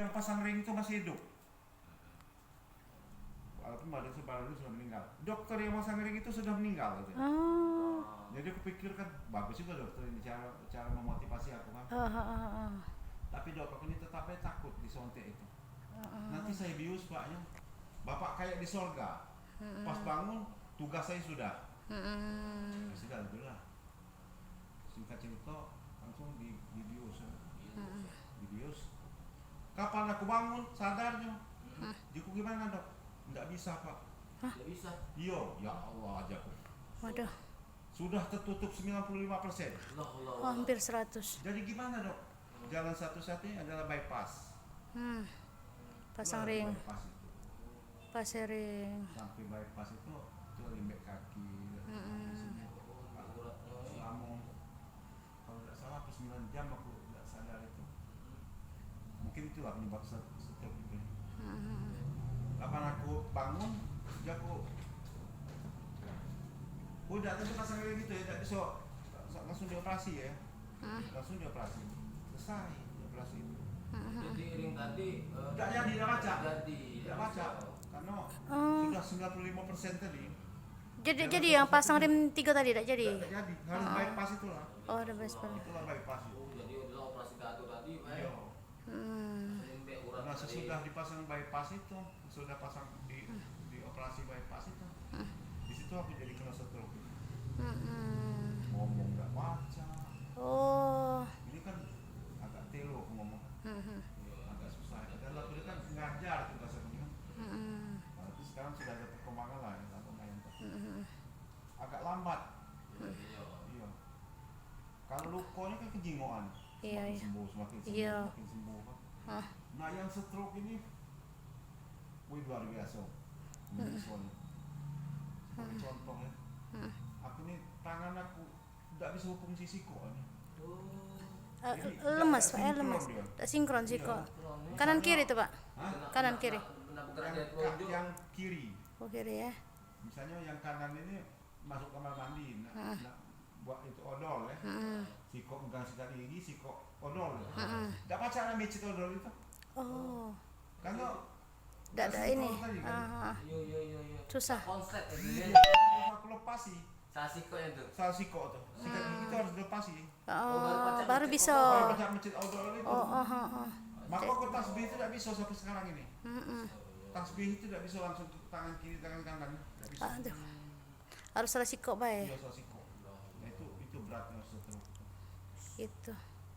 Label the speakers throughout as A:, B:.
A: yang pasang ring itu masih hidup. Walaupun badan sudah meninggal. Dokter yang pasang ring itu sudah meninggal gitu. Jadi aku pikir kan bagus juga dokter ini cara memotivasi aku kan. Tapi dok aku ini tetap aja takut disontek itu. Nanti saya bius paknya. Bapak kayak di sorga. Pas bangun tugas saya sudah. Ya sudah itulah. Singkat cerita langsung di bius. Di bius. Kapan aku bangun sadarnya? Jiku gimana dok? Nggak bisa pak.
B: Nggak bisa.
A: Iya, ya Allah aja kok.
C: Waduh.
A: Sudah tertutup 95%.
C: Hampir 100.
A: Jadi gimana dok? Jalan satu-satunya adalah bypass.
C: Pasang ring.
A: Bypass itu.
C: Pasang ring.
A: Sampai bypass itu lembek kaki. Selama kalau tidak salah 9 jam aku tidak sadar itu. Mungkin itulah penyebab stroke itu. Kapan aku bangun, aku udah tentu pasang ring gitu ya, tidak bisa langsung dioperasi ya. Langsung dioperasi. Selesai dioperasi itu.
B: Jadi ring tadi
A: Tidak jadi, tidak baca.
B: Tidak
A: baca. Karena sudah 95% tadi.
C: Jadi yang pasang rim 3 tadi tidak jadi.
A: Tidak jadi, harus bypass itulah.
C: Oh, ada bypass.
A: Itulah bypass itu.
B: Jadi adalah operasi kado tadi,
A: Iya.
B: Lembek urat
A: Nah,
B: tadi.
A: sesudah dipasang bypass itu, sudah pasang di operasi bypass itu, di situ aku jadi kena stroke. Ngomong nggak baca.
C: Oh.
A: Ini kan agak telo aku ngomong. Agak susah. Dan lalu dia kan ngajar tugas aku kan. Tapi sekarang sudah ada perkembangan lah, ya, lumayan. Agak lambat. Iya. Kalau lukanya kan kejingoan.
C: Iya,
A: Semakin
C: iya.
A: sembuh, semakin sembuh,
C: Iya.
A: semakin sembuh. Kan. Nah yang stroke ini, wih luar biasa. Ini soalnya. Sebagai contoh ya. Aku nih tangan aku tidak bisa berfungsi siku ini.
C: Lemas pak ya, lemas. Tak sinkron sih kok. Kanan kiri tuh pak. Kanan kiri.
A: Yang kiri.
C: Oh kiri ya.
A: Misalnya yang kanan ini masuk kamar mandi, buat itu odol ya. Sikok enggak sekali gigi, sikok odol. Tidak baca nama mecit odol itu.
C: Oh.
A: Karena
C: Tidak ada ini.
B: Iya.
C: Susah.
B: Konslet ya.
A: aku lepasi.
B: Sasiko itu.
A: Salah sikok tuh. Sikat gigi itu harus dilepasi.
C: Oh, baru bisa.
A: Kalau baca mecit odol itu.
C: Oh.
A: Maka aku tasbih itu tidak bisa sampai sekarang ini. Tasbih itu tidak bisa langsung tangan kiri tangan kanan. Tidak bisa.
C: Aduh. Harus salah sikok baik.
A: Iya salah sikok. Nah, itu beratnya stroke.
C: Itu.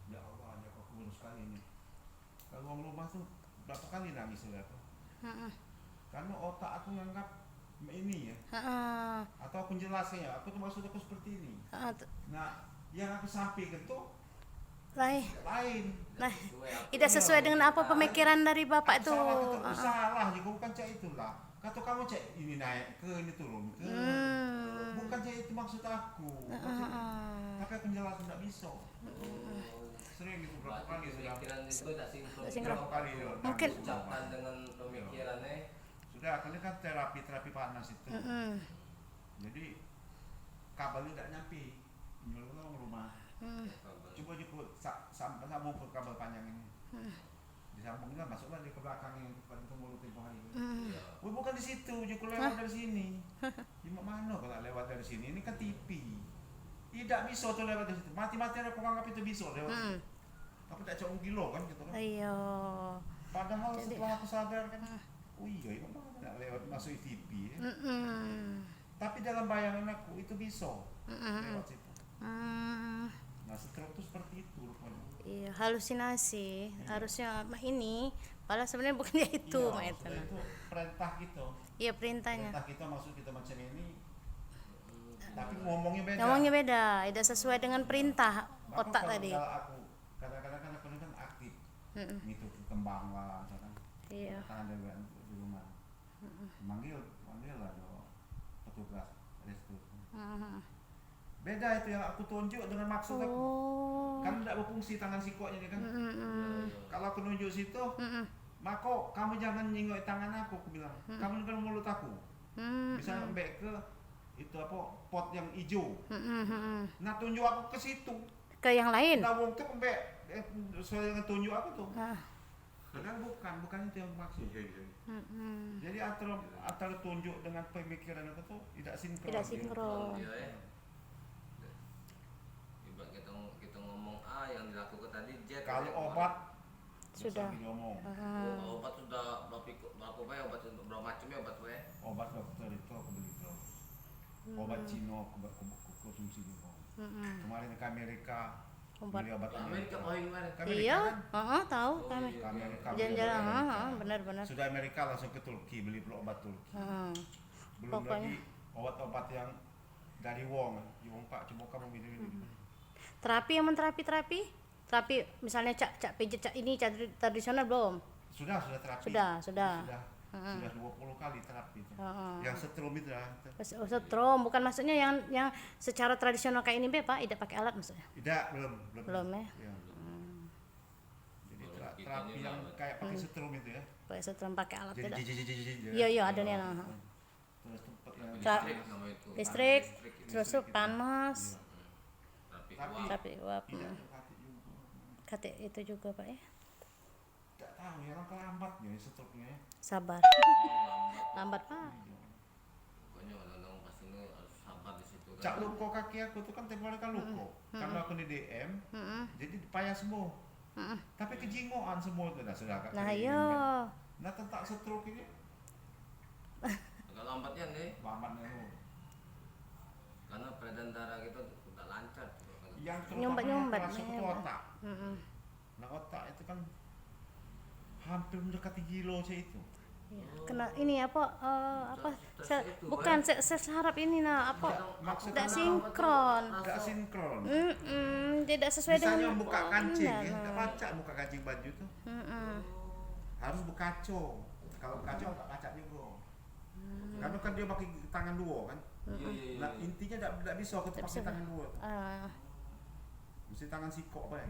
A: Ya Allah, aja aku ngurus sekali ini. Kalau uang rumah tuh berapa kali nangis ya aku. Karena otak aku nganggap ini ya. Atau aku jelasin ya, aku tuh maksud aku seperti ini. Nah, yang aku sampaikan tuh lain.
C: Nah, tidak sesuai dengan apa pemikiran dari bapak itu.
A: Salah juga bukan cak itulah. Kata kamu cak ini naik ke ini turun ke. Bukan cak itu maksud aku. Tapi aku jelasin tidak bisa. Sering gitu berapa kali sudah.
B: Pemikiran itu tak sinkron.
A: Berapa kali
C: Mungkin
B: Ucapan dengan pemikirannya.
A: Sudah, aku ini kan terapi panas itu. Jadi kabelnya tidak nyampe. Nyolong rumah. Coba sambung ke kabel panjang ini. Disambungnya masuklah di ke belakang yang paling mulut tempoh hari. Bukan di situ, juga lewat dari sini. Gimana kalau lewat dari sini? Ini kan TV. Tidak bisa tuh lewat dari situ. Mati-mati aku anggap itu bisa lewat situ. Tapi tak cuma gilo kan gitu kan.
C: Iya.
A: Padahal setelah aku sadar kan, oh iya, tidak lewat masuk TV ya. Tapi dalam bayangan aku itu bisa lewat situ. Nah stroke itu seperti itu rupanya.
C: Iya, halusinasi. Harusnya ini, padahal sebenarnya bukan dia itu,
A: Iya,
C: itu.
A: Itu perintah gitu.
C: Iya, perintahnya.
A: Perintah kita maksud kita macam ini. Tapi ngomongnya beda.
C: Ngomongnya beda, tidak sesuai dengan perintah
A: Bahkan
C: otak
A: kalau
C: tadi.
A: aku kadang-kadang kan aku ini kan aktif. Gitu kembang lah, misalkan.
C: Iya.
A: Tangan di rumah. Manggil lah petugas restu. Beda itu yang aku tunjuk dengan maksud aku. Kan tidak berfungsi tangan sikoknya ini kan. Kalau aku nunjuk situ, maka kamu jangan nyingok tangan aku bilang. Kamu kan mulut aku. Bisa sampai ke itu apa pot yang hijau. Nah tunjuk aku ke situ.
C: Ke yang lain.
A: Nah wong tuh sampai soal dengan tunjuk aku tuh. Padahal bukan itu yang maksud. Jadi antara tunjuk dengan pemikiran itu tuh tidak sinkron.
C: Tidak sinkron.
B: Iya ya. Ibarat kita ngomong A yang dilakukan tadi Z.
A: Kalau obat
C: Sudah.
A: ngomong.
B: Obat sudah berapa banyak obat berapa macamnya obat ya?
A: Obat dokter itu aku beli bro. Obat Cina aku konsumsi juga. Kemarin ke Amerika
C: Obat.
A: beli obat
B: Amerika oh kemarin.
A: Ke Amerika
C: Iya,
A: kan?
C: tahu
B: Oh,
C: kami.
B: iya.
A: Ke Amerika beli
C: Jalan-jalan,
A: obat Amerika.
C: benar-benar.
A: Sudah Amerika langsung ke Turki beli obat Turki. Belum
C: Pokoknya.
A: lagi obat-obat yang dari Wong. Wong Pak coba kamu milih.
C: Terapi yang menterapi-terapi? Terapi misalnya cak pijit cak ini cak tradisional belum?
A: Sudah terapi.
C: Sudah.
A: Sudah 20 kali terapi itu. Yang setrum itu lah.
C: Setrum, bukan maksudnya yang secara tradisional kayak ini Pak, tidak pakai alat maksudnya.
A: Tidak, belum.
C: Belum ya.
A: Ya. Jadi terapi yang kayak pakai setrum itu ya.
C: Pakai setrum pakai alat
A: Jadi
C: tidak. Iya, ada nih.
A: Terus tempat yang
B: Listrik nama itu.
C: Listrik,
B: Listrik.
C: terus tuh panas,
B: Tapi
A: Tapi
C: uap.
A: tidak terpakai juga.
C: Kata itu juga Pak ya.
A: Tidak tahu ya orang kelambat ya setrumnya ya.
C: Sabar. Lambat Pak.
B: pokoknya orang-orang pas ini harus sabar di situ kan.
A: Cak luko kaki aku tuh kan tempoh hari kan luko. Kalau aku di DM, jadi payah sembuh. Tapi kejingoan semua tuh sudah Kak.
C: Nah,
A: Kayak
C: iya.
A: gini kan. Nah tentang stroke ini
B: Agak lambatnya nih
A: lambatnya tuh.
B: karena peredaran darah kita udah lancar.
A: Yang
C: Nyumbat-nyumbat,
A: masuk ke
C: nyumbat.
A: otak. Nah otak itu kan hampir mendekati kilo sih itu.
C: Iya. Kena ini apa
B: Stres itu,
C: bukan saya harap ini
A: Maksudnya
C: tidak sinkron.
A: Tidak sinkron.
C: Tidak sesuai
A: Misalnya
C: dengan
A: buka kancing ya,
C: Iya,
A: tidak baca buka kancing baju tuh. Harus berkaco. Kalau berkaco nggak baca juga. Karena kan dia pakai tangan dua kan.
B: Iya.
A: Nah intinya tidak bisa kita
C: Tidak
A: pakai
C: bisa.
A: tangan dua.
C: Ah,
A: Mesti tangan sikok apa ya?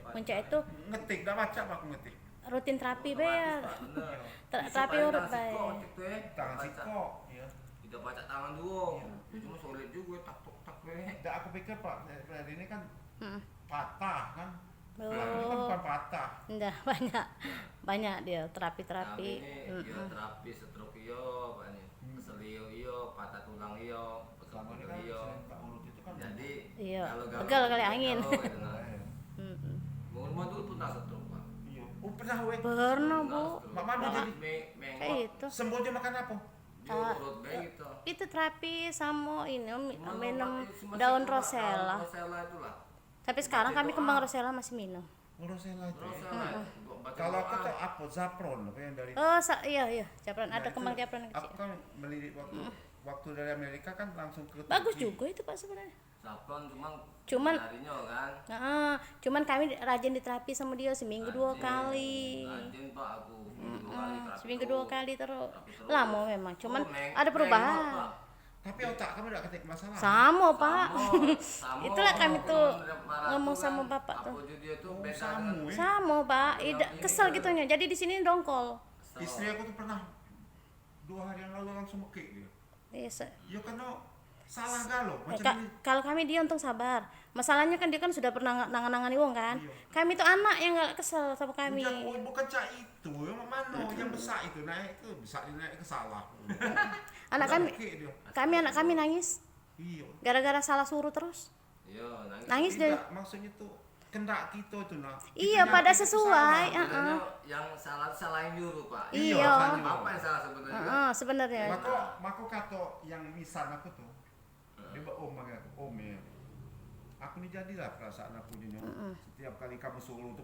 C: muncak itu
A: Ngetik, tidak baca pak ngetik.
C: rutin terapi Be ya.
B: Bener.
C: Terapi
B: Supaya
C: urut
B: tangan
C: baik.
B: sikok, cek tuh,
A: Tangan
B: baca.
A: sikok. Ya.
B: Tidak baca tangan dua. Cuma sulit juga tak tak
A: Tidak aku pikir pak, dari ini kan
C: Mm.
A: patah kan.
C: Oh.
A: Nah, ini kan bukan patah.
C: Enggak banyak dia terapi-terapi.
B: Kami ini iya terapi stroke iyo, apa nih? Keselio iyo, patah tulang iyo,
A: Selama ini
B: pegel
A: kan
B: iyo.
A: selain tak urut itu kan.
B: Jadi
C: Iya,
B: galau-galau
C: pegel kali
B: gitu,
C: angin.
B: galau gitu, nah.
A: Eh,
B: Mau dulu pernah stroke pak.
A: Iya. Oh pernah weh.
C: Pernah Bu.
A: Mak mana jadi
C: Kayak
B: Mengok.
C: itu.
A: sembuh dia makan apa?
B: Dia urut baik gitu.
C: Itu terapi sama ini
B: Cuma
C: minum
B: obat itu masih
C: daun
B: cuma
C: rosella.
B: daun rosella itulah.
C: Tapi sekarang kami kembang rosella masih minum.
A: Rosella itu. Ya.
B: Rosella. Baca
A: Kalau aku
B: doa.
A: tuh apa Zapron apa yang dari.
C: Oh, iya, japran
A: Nah,
C: ada
A: itu
C: kembang japran yang
A: Aku
C: kecil.
A: kan beli waktu dari Amerika kan langsung ke
C: Bagus
A: Turki.
C: juga itu Pak sebenarnya.
B: Saffron
C: Cuman-
B: harinya kan.
C: Cuman kami rajin diterapi sama dia seminggu 2 kali.
B: Rajin pak aku seminggu 2 kali terapi
C: Seminggu
B: terus.
C: 2 kali terus.
B: Terapi terus.
C: Lama memang, cuman
B: Oh,
C: ada perubahan.
B: mengok, Pak.
A: Tapi otak kamu udah ketik masalah.
C: Sama Pak.
B: Samo,
C: Itulah kami tuh
B: marah
C: ngomong
B: tuh
C: sama
B: kan,
C: bapak tuh.
B: Apa dia tuh
A: Oh,
B: beda
A: Samo,
B: dengan
A: ya.
C: Sama Pak, kesel gitunya. Jadi di sini dongkol.
A: Istri aku tuh pernah 2 hari yang lalu langsung mekik dia.
C: Yes.
A: Ya karena salah galau macam ini.
C: Kalau kami dia untung sabar. Masalahnya kan dia kan sudah pernah nangan-nangani wong kan.
A: Iya.
C: Kami tuh anak yang nggak kesel sama kami.
A: Bukan cak itu, yang mana yang besar itu naik itu bisa dinaik ke salah.
C: Anak
A: Udah
C: kami,
A: mekik dia.
C: anak kami nangis
A: Iya.
C: gara-gara salah suruh terus.
B: Iya,
C: Nangis dia.
A: Tidak, maksudnya tuh kendak kita tuh nah.
C: Iya,
A: Kita
C: pada
A: nyakit itu
C: sesuai.
A: salah.
B: Sebenarnya yang salahin nyuruh pak.
C: Iya.
B: Apa yang salah sebenarnya?
C: Sebenarnya.
A: Maka kata yang misal aku tuh, dia om manggil aku, om ya. Aku nih jadilah perasaan aku ini. Setiap kali kamu suruh untuk